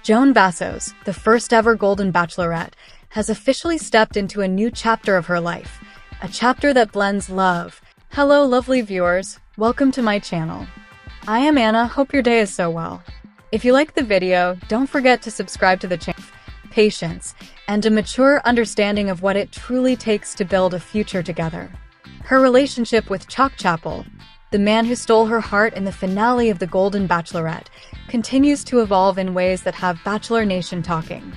Joan Vassos, the first ever Golden Bachelorette, has officially stepped into a new chapter of her life, a chapter that blends love. Hello, lovely viewers. Welcome to my channel. I am Anna. Hope your day is so well. If you like the video, don't forget to subscribe to the channel. Patience, and a mature understanding of what it truly takes to build a future together. Her relationship with Chock Chapple, the man who stole her heart in the finale of The Golden Bachelorette, continues to evolve in ways that have Bachelor Nation talking.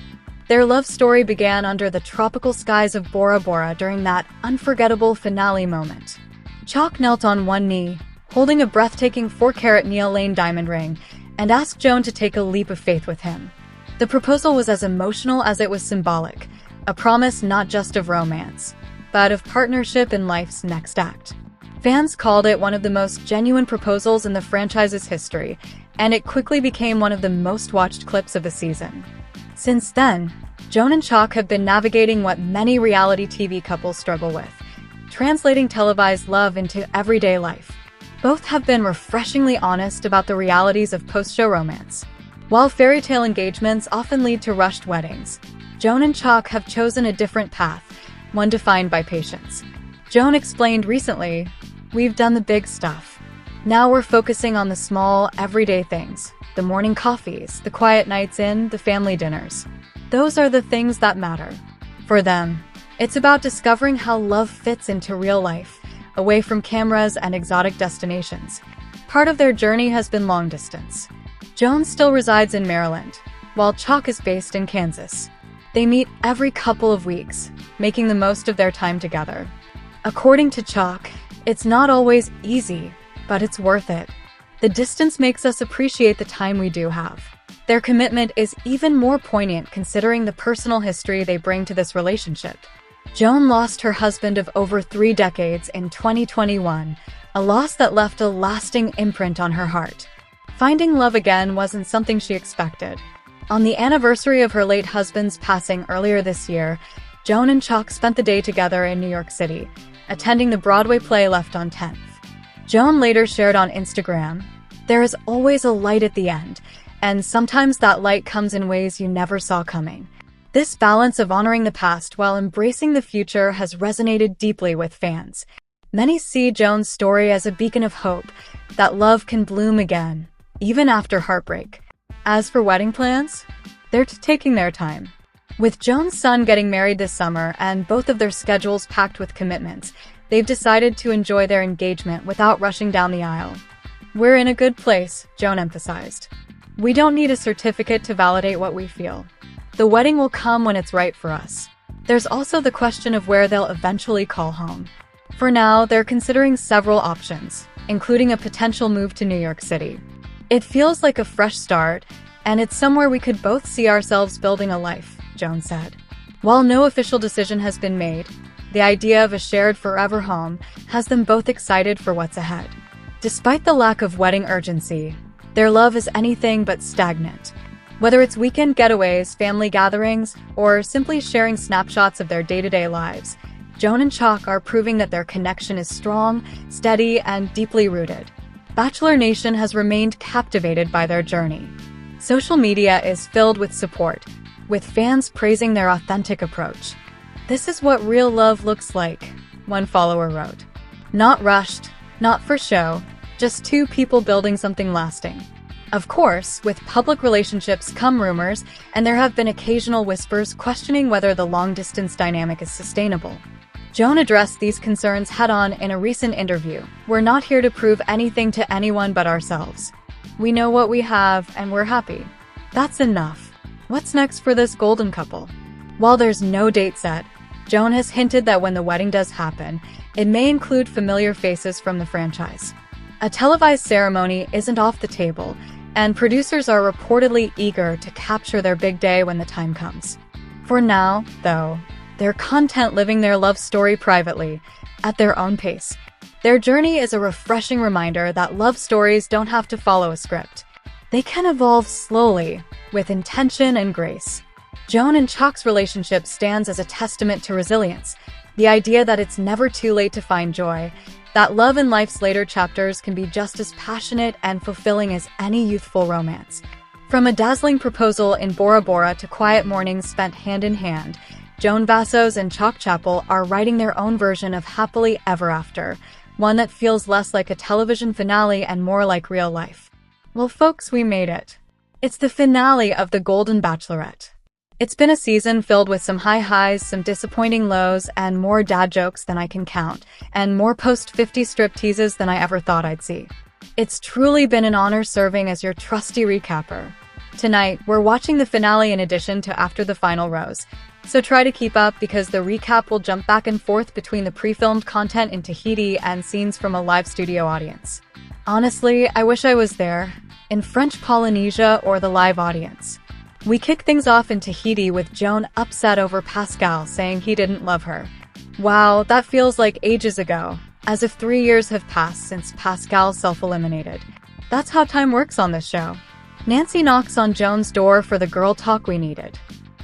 Their love story began under the tropical skies of Bora Bora during that unforgettable finale moment. Chock knelt on one knee, holding a breathtaking 4-carat Neil Lane diamond ring, and asked Joan to take a leap of faith with him. The proposal was as emotional as it was symbolic, a promise not just of romance, but of partnership in life's next act. Fans called it one of the most genuine proposals in the franchise's history, and it quickly became one of the most watched clips of the season. Since then, Joan and Chock have been navigating what many reality TV couples struggle with, translating televised love into everyday life. Both have been refreshingly honest about the realities of post-show romance. While fairy tale engagements often lead to rushed weddings, Joan and Chock have chosen a different path, one defined by patience. Joan explained recently, "We've done the big stuff. Now we're focusing on the small, everyday things. The morning coffees, the quiet nights in, the family dinners. Those are the things that matter." For them, it's about discovering how love fits into real life, away from cameras and exotic destinations. Part of their journey has been long distance. Joan still resides in Maryland, while Chock is based in Kansas. They meet every couple of weeks, making the most of their time together. According to Chock, it's not always easy, but it's worth it. The distance makes us appreciate the time we do have. Their commitment is even more poignant considering the personal history they bring to this relationship. Joan lost her husband of over 3 decades in 2021, a loss that left a lasting imprint on her heart. Finding love again wasn't something she expected. On the anniversary of her late husband's passing earlier this year, Joan and Chock spent the day together in New York City, attending the Broadway play Left on 10th. Joan later shared on Instagram, "There is always a light at the end, and sometimes that light comes in ways you never saw coming." This balance of honoring the past while embracing the future has resonated deeply with fans. Many see Joan's story as a beacon of hope, that love can bloom again, even after heartbreak. As for wedding plans, they're taking their time. With Joan's son getting married this summer and both of their schedules packed with commitments, they've decided to enjoy their engagement without rushing down the aisle. "We're in a good place," Joan emphasized. "We don't need a certificate to validate what we feel. The wedding will come when it's right for us." There's also the question of where they'll eventually call home. For now, they're considering several options, including a potential move to New York City. "It feels like a fresh start, and it's somewhere we could both see ourselves building a life," Joan said. While no official decision has been made, the idea of a shared forever home has them both excited for what's ahead. Despite the lack of wedding urgency, their love is anything but stagnant. Whether it's weekend getaways, family gatherings, or simply sharing snapshots of their day-to-day lives, Joan and Chock are proving that their connection is strong, steady, and deeply rooted. Bachelor Nation has remained captivated by their journey. Social media is filled with support, with fans praising their authentic approach. "This is what real love looks like," one follower wrote. "Not rushed, not for show, just two people building something lasting." Of course, with public relationships come rumors, and there have been occasional whispers questioning whether the long-distance dynamic is sustainable. Joan addressed these concerns head-on in a recent interview. "We're not here to prove anything to anyone but ourselves. We know what we have, and we're happy. That's enough. What's next for this golden couple?" While there's no date set, Joan has hinted that when the wedding does happen, it may include familiar faces from the franchise. A televised ceremony isn't off the table, and producers are reportedly eager to capture their big day when the time comes. For now, though, they're content living their love story privately, at their own pace. Their journey is a refreshing reminder that love stories don't have to follow a script. They can evolve slowly, with intention and grace. Joan and Chock's relationship stands as a testament to resilience, the idea that it's never too late to find joy, that love in life's later chapters can be just as passionate and fulfilling as any youthful romance. From a dazzling proposal in Bora Bora to quiet mornings spent hand in hand, Joan Vassos and Chock Chapple are writing their own version of Happily Ever After, one that feels less like a television finale and more like real life. Well, folks, we made it. It's the finale of The Golden Bachelorette. It's been a season filled with some high highs, some disappointing lows, and more dad jokes than I can count, and more post-50 strip teases than I ever thought I'd see. It's truly been an honor serving as your trusty recapper. Tonight, we're watching the finale in addition to After the Final Rose, so try to keep up because the recap will jump back and forth between the pre-filmed content in Tahiti and scenes from a live studio audience. Honestly, I wish I was there, in French Polynesia or the live audience. We kick things off in Tahiti with Joan upset over Pascal saying he didn't love her. Wow, that feels like ages ago, as if 3 years have passed since Pascal self-eliminated. That's how time works on this show. Nancy knocks on Joan's door for the girl talk we needed.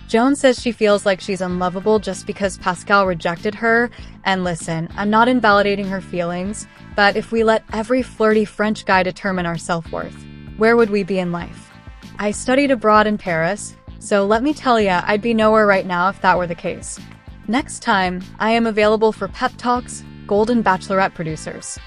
Joan says she feels like she's unlovable just because Pascal rejected her, and listen, I'm not invalidating her feelings, but if we let every flirty French guy determine our self-worth, where would we be in life? I studied abroad in Paris, so let me tell ya, I'd be nowhere right now if that were the case. Next time, I am available for pep talks, Golden Bachelorette producers.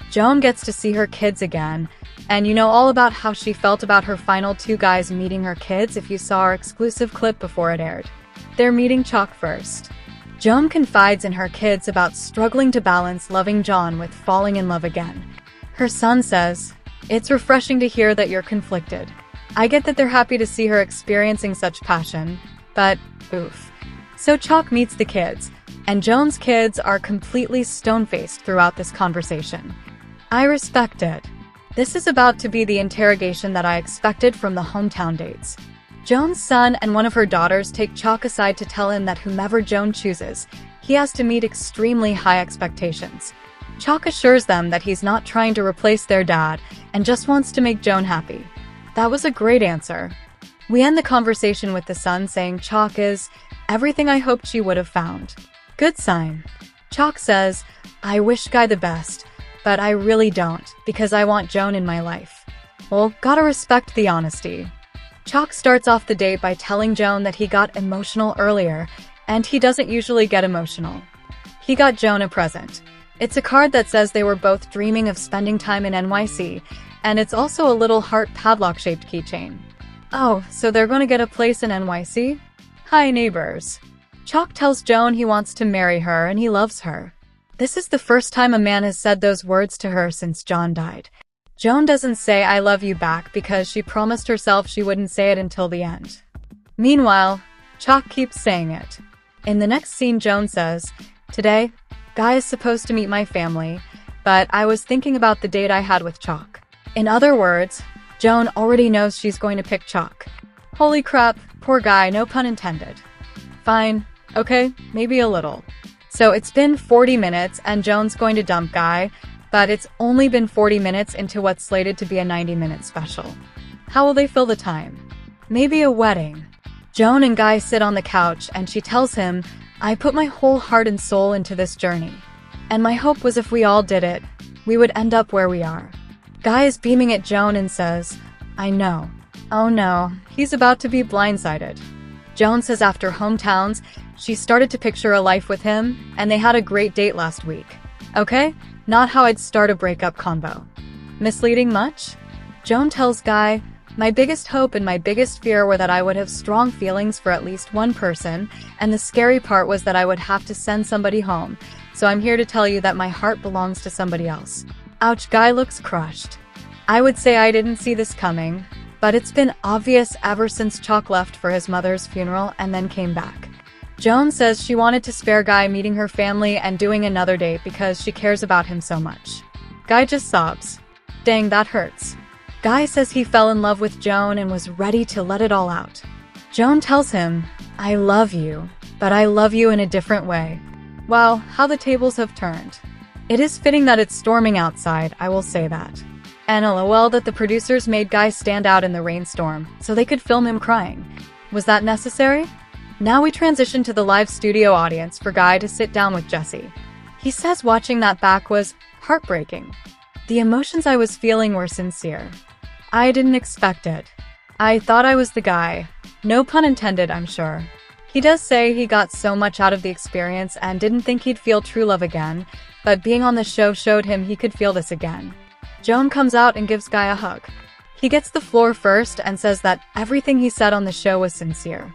Joan gets to see her kids again, and you know all about how she felt about her final 2 guys meeting her kids if you saw our exclusive clip before it aired. They're meeting Chock first. Joan confides in her kids about struggling to balance loving John with falling in love again. Her son says, "It's refreshing to hear that you're conflicted. I get that they're happy to see her experiencing such passion, but oof." So Chock meets the kids, and Joan's kids are completely stone-faced throughout this conversation. I respect it. This is about to be the interrogation that I expected from the hometown dates. Joan's son and one of her daughters take Chock aside to tell him that whomever Joan chooses, he has to meet extremely high expectations. Chock assures them that he's not trying to replace their dad and just wants to make Joan happy. That was a great answer. We end the conversation with the son saying Chock is everything I hoped she would have found. Good sign. Chock says, "I wish Guy the best, but I really don't, because I want Joan in my life." Well, gotta respect the honesty. Chock starts off the date by telling Joan that he got emotional earlier, and he doesn't usually get emotional. He got Joan a present. It's a card that says they were both dreaming of spending time in NYC, and it's also a little heart padlock-shaped keychain. Oh, so they're gonna get a place in NYC? Hi, neighbors. Chock tells Joan he wants to marry her and he loves her. This is the first time a man has said those words to her since John died. Joan doesn't say "I love you" back because she promised herself she wouldn't say it until the end. Meanwhile, Chock keeps saying it. In the next scene, Joan says, "Today, Guy is supposed to meet my family, but I was thinking about the date I had with Chock." In other words, Joan already knows she's going to pick Chock. Holy crap, poor Guy, no pun intended. Fine, okay, maybe a little. So it's been 40 minutes and Joan's going to dump Guy, but it's only been 40 minutes into what's slated to be a 90-minute special. How will they fill the time? Maybe a wedding. Joan and Guy sit on the couch and she tells him, "I put my whole heart and soul into this journey. And my hope was if we all did it, we would end up where we are." Guy is beaming at Joan and says, "I know." Oh no, he's about to be blindsided. Joan says after hometowns, she started to picture a life with him, and they had a great date last week. Okay, not how I'd start a breakup convo. Misleading much? Joan tells Guy, "My biggest hope and my biggest fear were that I would have strong feelings for at least one person, and the scary part was that I would have to send somebody home, so I'm here to tell you that my heart belongs to somebody else." Ouch, Guy looks crushed. I would say I didn't see this coming, but it's been obvious ever since Chock left for his mother's funeral and then came back. Joan says she wanted to spare Guy meeting her family and doing another date because she cares about him so much. Guy just sobs. Dang, that hurts. Guy says he fell in love with Joan and was ready to let it all out. Joan tells him, "I love you, but I love you in a different way." Wow, how the tables have turned. It is fitting that it's storming outside, I will say that. And lol that the producers made Guy stand out in the rainstorm so they could film him crying. Was that necessary? Now we transition to the live studio audience for Guy to sit down with Jesse. He says watching that back was heartbreaking. The emotions I was feeling were sincere. I didn't expect it. I thought I was the guy. No pun intended, I'm sure. He does say he got so much out of the experience and didn't think he'd feel true love again, but being on the show showed him he could feel this again. Joan comes out and gives Guy a hug. He gets the floor first and says that everything he said on the show was sincere.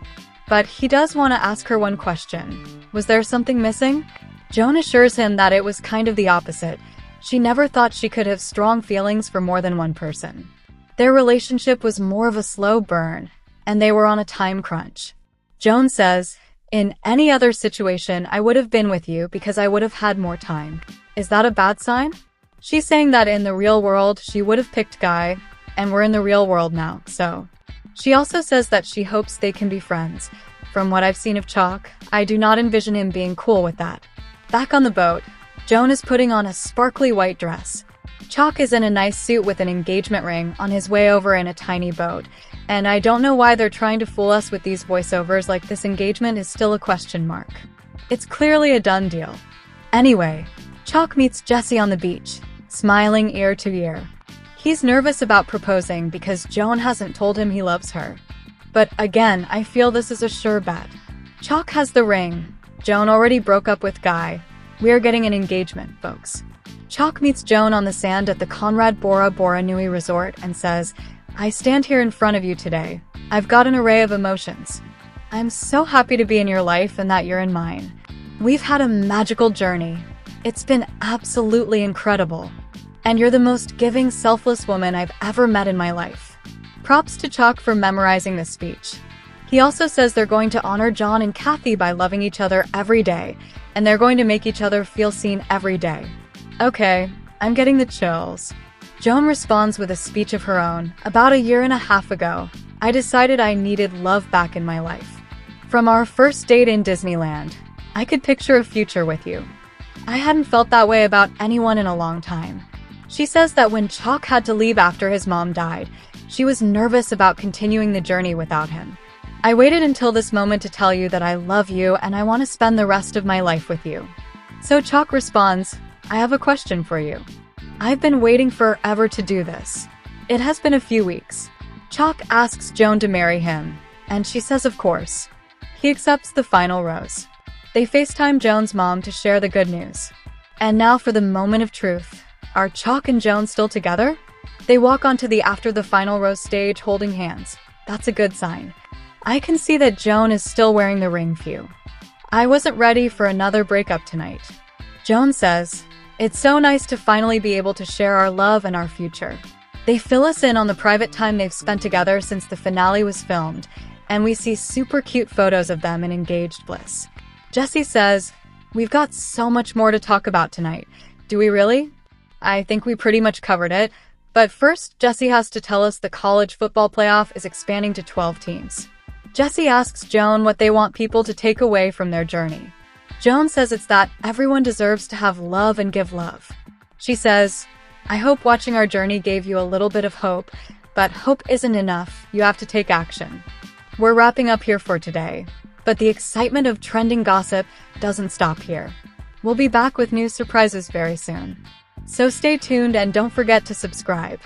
But he does want to ask her one question. Was there something missing? Joan assures him that it was kind of the opposite. She never thought she could have strong feelings for more than one person. Their relationship was more of a slow burn, and they were on a time crunch. Joan says, "In any other situation, I would have been with you because I would have had more time." Is that a bad sign? She's saying that in the real world, she would have picked Guy, and we're in the real world now, so. She also says that she hopes they can be friends. From what I've seen of Chock, I do not envision him being cool with that. Back on the boat, Joan is putting on a sparkly white dress. Chock is in a nice suit with an engagement ring on his way over in a tiny boat, and I don't know why they're trying to fool us with these voiceovers like this engagement is still a question mark. It's clearly a done deal. Anyway, Chock meets Jessie on the beach, smiling ear to ear. He's nervous about proposing because Joan hasn't told him he loves her. But again, I feel this is a sure bet. Chock has the ring. Joan already broke up with Guy. We are getting an engagement, folks. Chock meets Joan on the sand at the Conrad Bora Bora Nui Resort and says, "I stand here in front of you today. I've got an array of emotions. I'm so happy to be in your life and that you're in mine. We've had a magical journey. It's been absolutely incredible. And you're the most giving, selfless woman I've ever met in my life." Props to Chock for memorizing this speech. He also says they're going to honor John and Kathy by loving each other every day, and they're going to make each other feel seen every day. Okay, I'm getting the chills. Joan responds with a speech of her own. "About a year and a half ago, I decided I needed love back in my life. From our first date in Disneyland, I could picture a future with you. I hadn't felt that way about anyone in a long time." She says that when Chock had to leave after his mom died, she was nervous about continuing the journey without him. "I waited until this moment to tell you that I love you and I want to spend the rest of my life with you." So Chock responds, "I have a question for you. I've been waiting forever to do this." It has been a few weeks. Chock asks Joan to marry him, and she says of course. He accepts the final rose. They FaceTime Joan's mom to share the good news. And now for the moment of truth. Are Chock and Joan still together? They walk onto the After the Final Rose stage holding hands. That's a good sign. I can see that Joan is still wearing the ring view. "I wasn't ready for another breakup tonight." Joan says, "It's so nice to finally be able to share our love and our future." They fill us in on the private time they've spent together since the finale was filmed, and we see super cute photos of them in engaged bliss. Jessie says, "We've got so much more to talk about tonight. Do we really?" I think we pretty much covered it, but first, Jessie has to tell us the college football playoff is expanding to 12 teams. Jessie asks Joan what they want people to take away from their journey. Joan says it's that everyone deserves to have love and give love. She says, "I hope watching our journey gave you a little bit of hope, but hope isn't enough. You have to take action." We're wrapping up here for today, but the excitement of trending gossip doesn't stop here. We'll be back with new surprises very soon. So stay tuned and don't forget to subscribe.